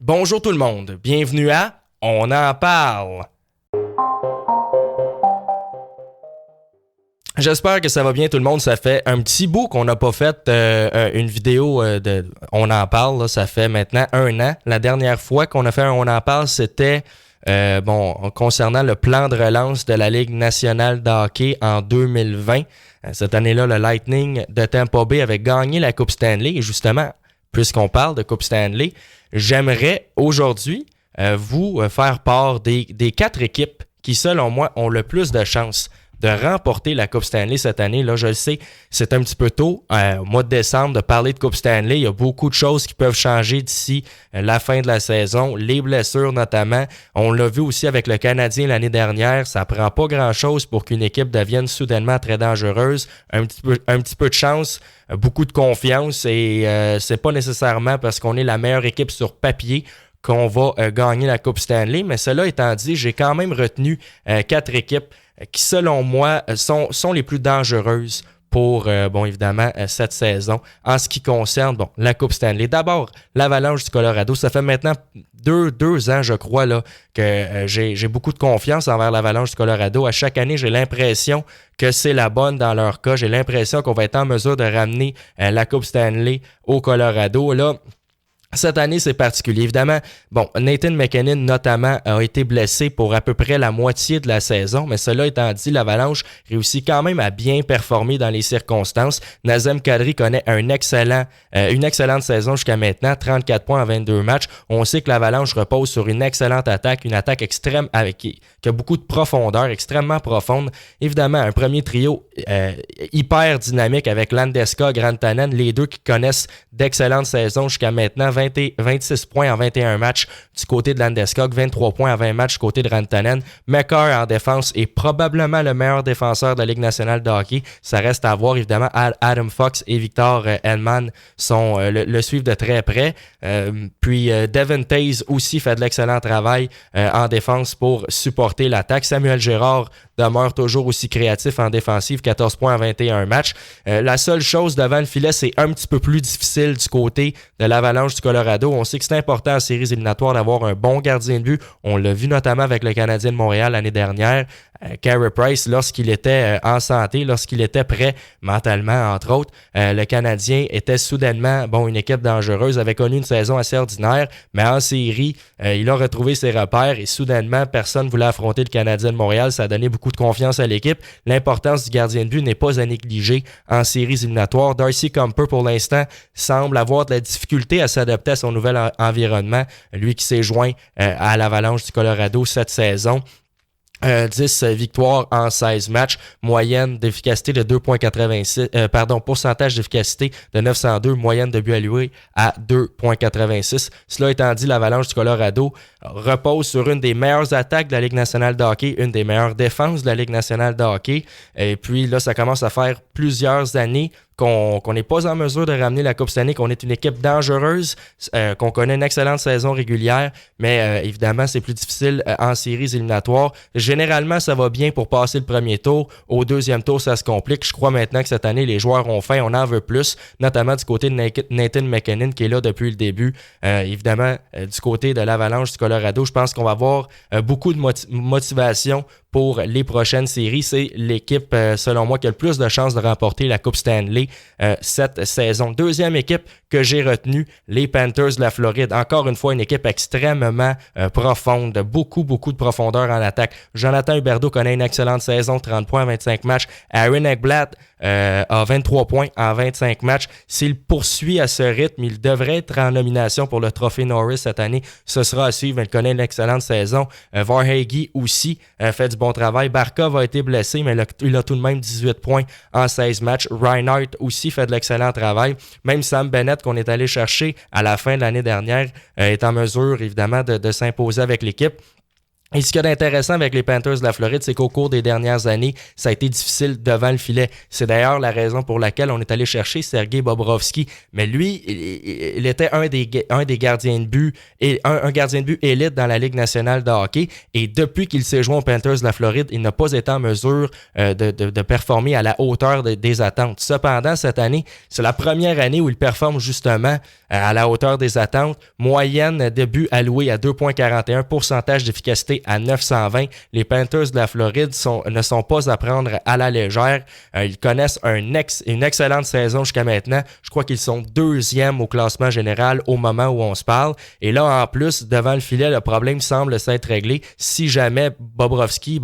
Bonjour tout le monde, bienvenue à On en parle. J'espère que ça va bien tout le monde. Ça fait un petit bout qu'on n'a pas fait une vidéo de On en parle. Là. Ça fait maintenant 1 an. La dernière fois qu'on a fait un On en parle, c'était concernant le plan de relance de la Ligue nationale de hockey en 2020. Cette année-là, le Lightning de Tampa Bay avait gagné la Coupe Stanley. Et justement, puisqu'on parle de Coupe Stanley, j'aimerais aujourd'hui vous faire part des 4 équipes qui, selon moi, ont le plus de chances de remporter la Coupe Stanley cette année. Là, je le sais, c'est un petit peu tôt, au mois de décembre, de parler de Coupe Stanley. Il y a beaucoup de choses qui peuvent changer d'ici la fin de la saison, les blessures notamment. On l'a vu aussi avec le Canadien l'année dernière. Ça prend pas grand-chose pour qu'une équipe devienne soudainement très dangereuse. Un petit peu de chance, beaucoup de confiance et c'est pas nécessairement parce qu'on est la meilleure équipe sur papier qu'on va gagner la Coupe Stanley. Mais cela étant dit, j'ai quand même retenu 4 équipes qui, selon moi, sont les plus dangereuses pour, évidemment, cette saison. En ce qui concerne, la Coupe Stanley. D'abord, l'Avalanche du Colorado. Ça fait maintenant deux ans, je crois, là, que j'ai beaucoup de confiance envers l'Avalanche du Colorado. À chaque année, j'ai l'impression que c'est la bonne dans leur cas. J'ai l'impression qu'on va être en mesure de ramener la Coupe Stanley au Colorado. Là, cette année, c'est particulier. Évidemment, Nathan MacKinnon, notamment, a été blessé pour à peu près la moitié de la saison, mais cela étant dit, l'Avalanche réussit quand même à bien performer dans les circonstances. Nazem Kadri connaît une excellente saison jusqu'à maintenant, 34 points en 22 matchs. On sait que l'Avalanche repose sur une excellente attaque, une attaque extrême qui a beaucoup de profondeur, extrêmement profonde. Évidemment, un premier trio hyper dynamique avec Landeskog, Rantanen, les deux qui connaissent d'excellentes saisons jusqu'à maintenant. 26 points en 21 matchs du côté de Landeskog, 23 points en 20 matchs du côté de Rantanen. McCarr en défense est probablement le meilleur défenseur de la Ligue nationale de hockey. Ça reste à voir, évidemment. Adam Fox et Victor Hedman le suivent de très près. Puis Devin Taze aussi fait de l'excellent travail en défense pour supporter l'attaque. Samuel Girard demeure toujours aussi créatif en défensive, 14 points en 21 matchs. La seule chose devant le filet, c'est un petit peu plus difficile du côté de l'Avalanche du Colorado. On sait que c'est important en séries éliminatoires d'avoir un bon gardien de but. On l'a vu notamment avec le Canadien de Montréal l'année dernière. Carey Price, lorsqu'il était en santé, lorsqu'il était prêt mentalement, entre autres, le Canadien était soudainement une équipe dangereuse, avait connu une saison assez ordinaire, mais en série, il a retrouvé ses repères et soudainement, personne ne voulait affronter le Canadien de Montréal. Ça a donné beaucoup de confiance à l'équipe. L'importance du gardien de but n'est pas à négliger en séries éliminatoires. Darcy Kuemper, pour l'instant, semble avoir de la difficulté à s'adapter à son nouvel environnement. Lui qui s'est joint à l'Avalanche du Colorado cette saison. 10 victoires en 16 matchs, moyenne d'efficacité de 2,86, pourcentage d'efficacité de 902, moyenne de buts alloués à 2,86. Cela étant dit, l'Avalanche du Colorado repose sur une des meilleures attaques de la Ligue nationale de hockey, une des meilleures défenses de la Ligue nationale de hockey. Et puis là, ça commence à faire plusieurs années qu'on n'est pas en mesure de ramener la Coupe Stanley, qu'on est une équipe dangereuse, qu'on connaît une excellente saison régulière, mais évidemment, c'est plus difficile en séries éliminatoires. Généralement, ça va bien pour passer le premier tour. Au deuxième tour, ça se complique. Je crois maintenant que cette année, les joueurs ont faim, on en veut plus, notamment du côté de Nathan MacKinnon qui est là depuis le début. Évidemment, du côté de l'Avalanche du Colorado, je pense qu'on va avoir beaucoup de motivation pour les prochaines séries. C'est l'équipe, selon moi, qui a le plus de chances de remporter la Coupe Stanley cette saison. Deuxième équipe que j'ai retenue, les Panthers de la Floride. Encore une fois, une équipe extrêmement profonde, beaucoup de profondeur en attaque. Jonathan Huberdeau connaît une excellente saison, 30 points en 25 matchs. Aaron Ekblad a 23 points en 25 matchs. S'il poursuit à ce rythme, il devrait être en nomination pour le Trophée Norris cette année. Ce sera à suivre. Il connaît une excellente saison. Verhaeghe aussi fait du bon travail. Barkov a été blessé, mais il a tout de même 18 points en 16 matchs. Reinhardt aussi fait de l'excellent travail. Même Sam Bennett, qu'on est allé chercher à la fin de l'année dernière, est en mesure, évidemment, de s'imposer avec l'équipe. Et ce qu'il y a d'intéressant avec les Panthers de la Floride, c'est qu'au cours des dernières années, ça a été difficile devant le filet. C'est d'ailleurs la raison pour laquelle on est allé chercher Sergei Bobrovsky. Mais lui, il était un des gardiens de but, et un gardien de but élite dans la Ligue nationale de hockey. Et depuis qu'il s'est joint aux Panthers de la Floride, il n'a pas été en mesure de performer à la hauteur des attentes. Cependant, cette année, c'est la première année où il performe justement à la hauteur des attentes. Moyenne de buts alloués à 2,41, pourcentage d'efficacité à 920. Les Panthers de la Floride ne sont pas à prendre à la légère. Ils connaissent une excellente saison jusqu'à maintenant. Je crois qu'ils sont deuxième au classement général au moment où on se parle. Et là, en plus, devant le filet, le problème semble s'être réglé. Si jamais Bobrovsky,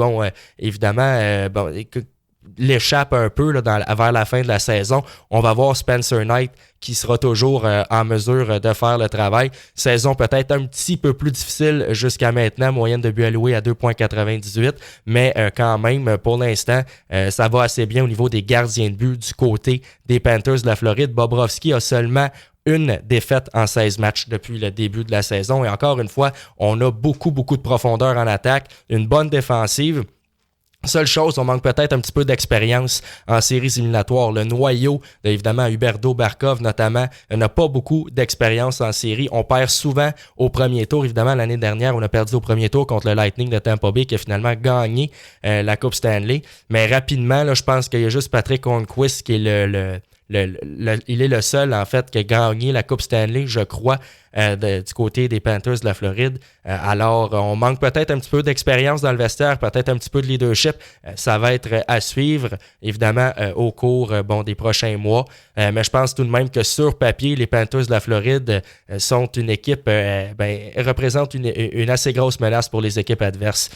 évidemment, l'échappe un peu là, vers la fin de la saison, on va voir Spencer Knight qui sera toujours en mesure de faire le travail. Saison peut-être un petit peu plus difficile jusqu'à maintenant, moyenne de buts alloués à 2,98, mais quand même, pour l'instant, ça va assez bien au niveau des gardiens de but du côté des Panthers de la Floride. Bobrovsky a seulement une défaite en 16 matchs depuis le début de la saison. Et encore une fois, on a beaucoup de profondeur en attaque, une bonne défensive. Seule chose, on manque peut-être un petit peu d'expérience en séries éliminatoires. Le noyau, évidemment, Huberdeau Barkov notamment, n'a pas beaucoup d'expérience en série. On perd souvent au premier tour. Évidemment, l'année dernière, on a perdu au premier tour contre le Lightning de Tampa Bay qui a finalement gagné la Coupe Stanley. Mais rapidement, là, je pense qu'il y a juste Patrick Hornquist qui est il est le seul, en fait, qui a gagné la Coupe Stanley, je crois, du côté des Panthers de la Floride. Alors, on manque peut-être un petit peu d'expérience dans le vestiaire, peut-être un petit peu de leadership. Ça va être à suivre, évidemment, au cours des prochains mois. Mais je pense tout de même que sur papier, les Panthers de la Floride sont une équipe, représentent une assez grosse menace pour les équipes adverses.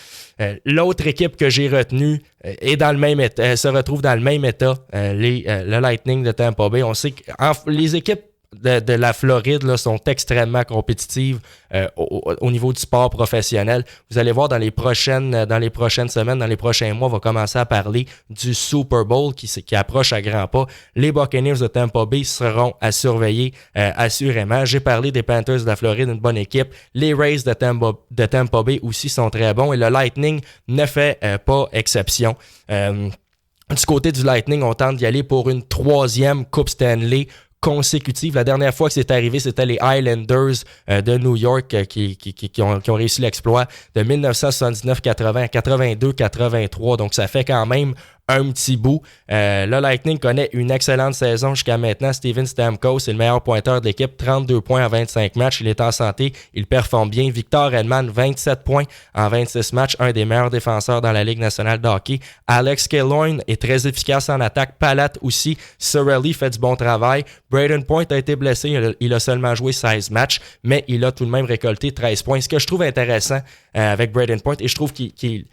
L'autre équipe que j'ai retenue est dans le même état, se retrouve dans le même état, le Lightning de Tampa Bay. On sait que les équipes de la Floride là, sont extrêmement compétitives au niveau du sport professionnel. Vous allez voir dans les prochaines semaines, dans les prochains mois, on va commencer à parler du Super Bowl qui approche à grands pas. Les Buccaneers de Tampa Bay seront à surveiller assurément. J'ai parlé des Panthers de la Floride, une bonne équipe. Les Rays de Tampa Bay aussi sont très bons et le Lightning ne fait pas exception. Du côté du Lightning, on tente d'y aller pour une 3e Coupe Stanley consécutive. La dernière fois que c'est arrivé, c'était les Islanders de New York qui ont réussi l'exploit de 1979-80 à 82-83. Donc, ça fait quand même un petit bout. Le Lightning connaît une excellente saison jusqu'à maintenant. Steven Stamkos est le meilleur pointeur de l'équipe, 32 points en 25 matchs. Il est en santé, il performe bien. Victor Hedman, 27 points en 26 matchs, un des meilleurs défenseurs dans la Ligue nationale de hockey. Alex Killorn est très efficace en attaque. Palat aussi. Cirelli fait du bon travail. Brayden Point a été blessé. Il a seulement joué 16 matchs, mais il a tout de même récolté 13 points. Ce que je trouve intéressant avec Brayden Point, et je trouve qu'il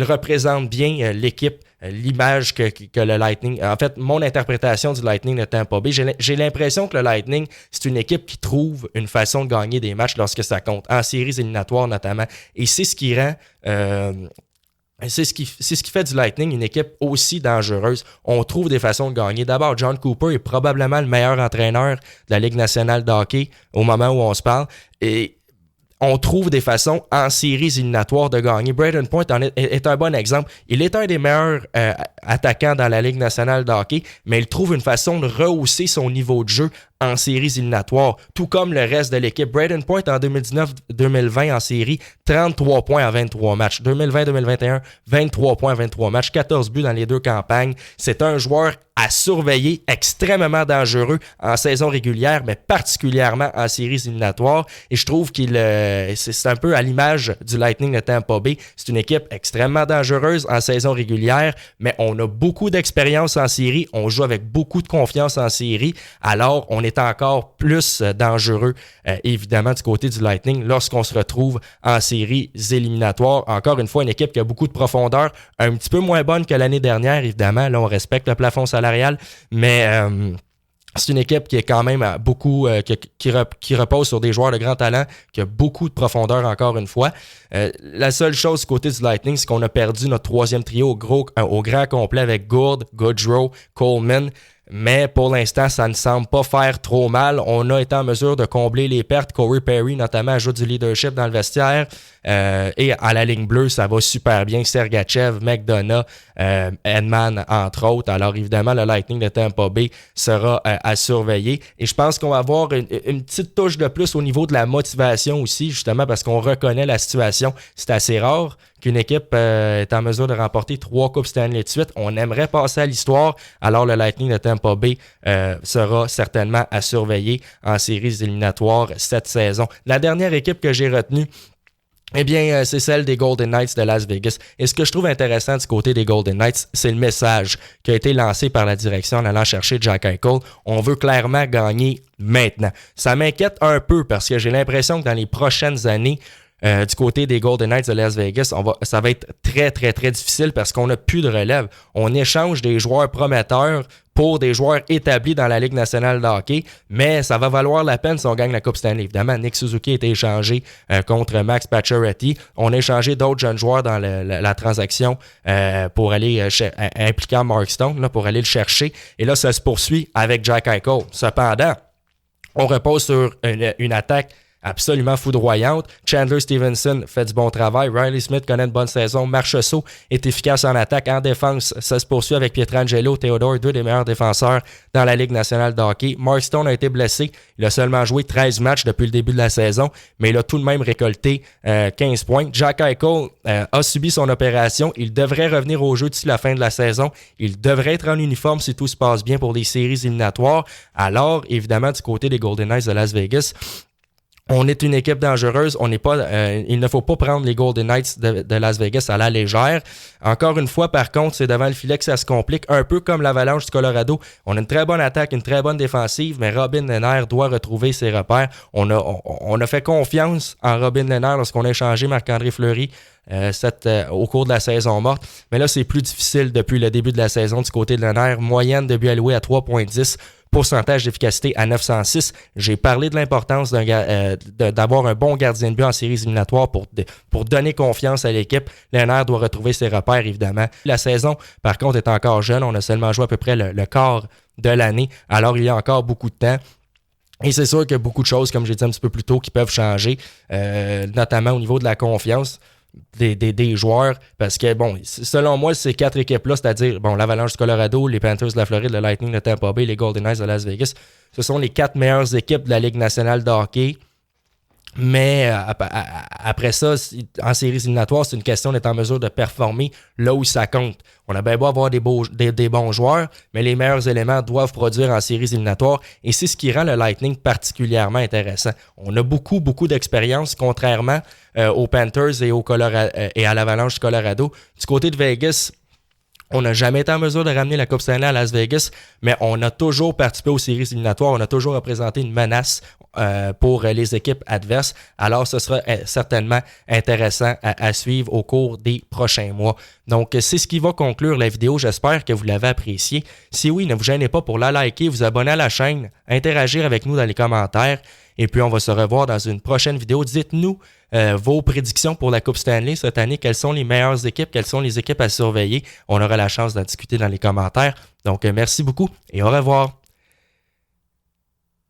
représente bien l'équipe, l'image que le Lightning... En fait, mon interprétation du Lightning de Tampa Bay, j'ai l'impression que le Lightning, c'est une équipe qui trouve une façon de gagner des matchs lorsque ça compte, en séries éliminatoires notamment. Et c'est ce qui rend... C'est ce qui fait du Lightning une équipe aussi dangereuse. On trouve des façons de gagner. D'abord, John Cooper est probablement le meilleur entraîneur de la Ligue nationale de hockey au moment où on se parle. Et on trouve des façons en séries éliminatoires de gagner. Brayden Point est un bon exemple. Il est un des meilleurs attaquants dans la Ligue nationale de hockey, mais il trouve une façon de rehausser son niveau de jeu en séries éliminatoires, tout comme le reste de l'équipe. Brayden Point en 2019-2020 en série, 33 points en 23 matchs. 2020-2021, 23 points en 23 matchs, 14 buts dans les deux campagnes. C'est un joueur à surveiller, extrêmement dangereux en saison régulière, mais particulièrement en séries éliminatoires. Et je trouve c'est un peu à l'image du Lightning de Tampa Bay. C'est une équipe extrêmement dangereuse en saison régulière, mais on a beaucoup d'expérience en série. On joue avec beaucoup de confiance en série. Alors, on est encore plus dangereux, évidemment, du côté du Lightning lorsqu'on se retrouve en séries éliminatoires. Encore une fois, une équipe qui a beaucoup de profondeur, un petit peu moins bonne que l'année dernière, évidemment. Là, on respecte le plafond salarial, mais c'est une équipe qui est quand même beaucoup, qui repose sur des joueurs de grand talent, qui a beaucoup de profondeur encore une fois. La seule chose du côté du Lightning, c'est qu'on a perdu notre troisième trio au grand complet avec Gourde, Gaudreau, Coleman. Mais pour l'instant, ça ne semble pas faire trop mal. On a été en mesure de combler les pertes. Corey Perry, notamment, ajoute du leadership dans le vestiaire. Et à la ligne bleue, ça va super bien. Sergachev, McDonough, Edman, entre autres. Alors, évidemment, le Lightning de Tampa Bay sera à surveiller. Et je pense qu'on va avoir une petite touche de plus au niveau de la motivation aussi, justement, parce qu'on reconnaît la situation. C'est assez rare qu'une équipe est en mesure de remporter 3 Coupes Stanley de suite. On aimerait passer à l'histoire. Alors, le Lightning de Tampa Bay sera certainement à surveiller en séries éliminatoires cette saison. La dernière équipe que j'ai retenue, eh bien, c'est celle des Golden Knights de Las Vegas. Et ce que je trouve intéressant du côté des Golden Knights, c'est le message qui a été lancé par la direction en allant chercher Jack Eichel. On veut clairement gagner maintenant. Ça m'inquiète un peu parce que j'ai l'impression que dans les prochaines années, du côté des Golden Knights de Las Vegas, ça va être très, très, très difficile parce qu'on n'a plus de relève. On échange des joueurs prometteurs pour des joueurs établis dans la Ligue nationale de hockey, mais ça va valoir la peine si on gagne la Coupe Stanley. Évidemment, Nick Suzuki a été échangé contre Max Pacioretty. On a échangé d'autres jeunes joueurs dans la transaction pour aller impliquant Mark Stone, là, pour aller le chercher. Et là, ça se poursuit avec Jack Eichel. Cependant, on repose sur une attaque absolument foudroyante. Chandler Stevenson fait du bon travail. Riley Smith connaît une bonne saison. Marchessault est efficace en attaque. En défense, ça se poursuit avec Pietrangelo, Theodore, 2 des meilleurs défenseurs dans la Ligue nationale de hockey. Mark Stone a été blessé. Il a seulement joué 13 matchs depuis le début de la saison, mais il a tout de même récolté 15 points. Jack Eichel a subi son opération. Il devrait revenir au jeu d'ici la fin de la saison. Il devrait être en uniforme si tout se passe bien pour les séries éliminatoires. Alors, évidemment, du côté des Golden Knights de Las Vegas, on est une équipe dangereuse. Il ne faut pas prendre les Golden Knights de Las Vegas à la légère. Encore une fois, par contre, c'est devant le filet que ça se complique, un peu comme l'Avalanche du Colorado. On a une très bonne attaque, une très bonne défensive, mais Robin Lehner doit retrouver ses repères. On a fait confiance en Robin Lehner lorsqu'on a échangé Marc-André Fleury au cours de la saison morte. Mais là, c'est plus difficile depuis le début de la saison du côté de Lehner. Moyenne de buts alloués à 3,10. Pourcentage d'efficacité à 906. J'ai parlé de l'importance d'avoir un bon gardien de but en séries éliminatoires pour donner confiance à l'équipe. Lehner doit retrouver ses repères, évidemment. La saison, par contre, est encore jeune. On a seulement joué à peu près le quart de l'année. Alors, il y a encore beaucoup de temps. Et c'est sûr qu'il y a beaucoup de choses, comme j'ai dit un petit peu plus tôt, qui peuvent changer, notamment au niveau de la confiance des joueurs, parce que, bon, selon moi, ces 4 équipes-là, c'est-à-dire, bon, l'Avalanche du Colorado, les Panthers de la Floride, le Lightning de Tampa Bay, les Golden Knights de Las Vegas, ce sont les 4 meilleures équipes de la Ligue nationale de hockey. Mais après ça, en séries éliminatoires, c'est une question d'être en mesure de performer là où ça compte. On a bien beau avoir des bons joueurs, mais les meilleurs éléments doivent produire en séries éliminatoires et c'est ce qui rend le Lightning particulièrement intéressant. On a beaucoup, beaucoup d'expérience, contrairement aux Panthers et à l'Avalanche du Colorado. Du côté de Vegas, on n'a jamais été en mesure de ramener la Coupe Stanley à Las Vegas, mais on a toujours participé aux séries éliminatoires. On a toujours représenté une menace pour les équipes adverses. Alors, ce sera certainement intéressant à suivre au cours des prochains mois. Donc, c'est ce qui va conclure la vidéo. J'espère que vous l'avez apprécié. Si oui, ne vous gênez pas pour la liker, vous abonner à la chaîne, interagir avec nous dans les commentaires. Et puis, on va se revoir dans une prochaine vidéo. Dites-nous vos prédictions pour la Coupe Stanley cette année. Quelles sont les meilleures équipes? Quelles sont les équipes à surveiller? On aura la chance d'en discuter dans les commentaires. Donc, merci beaucoup et au revoir.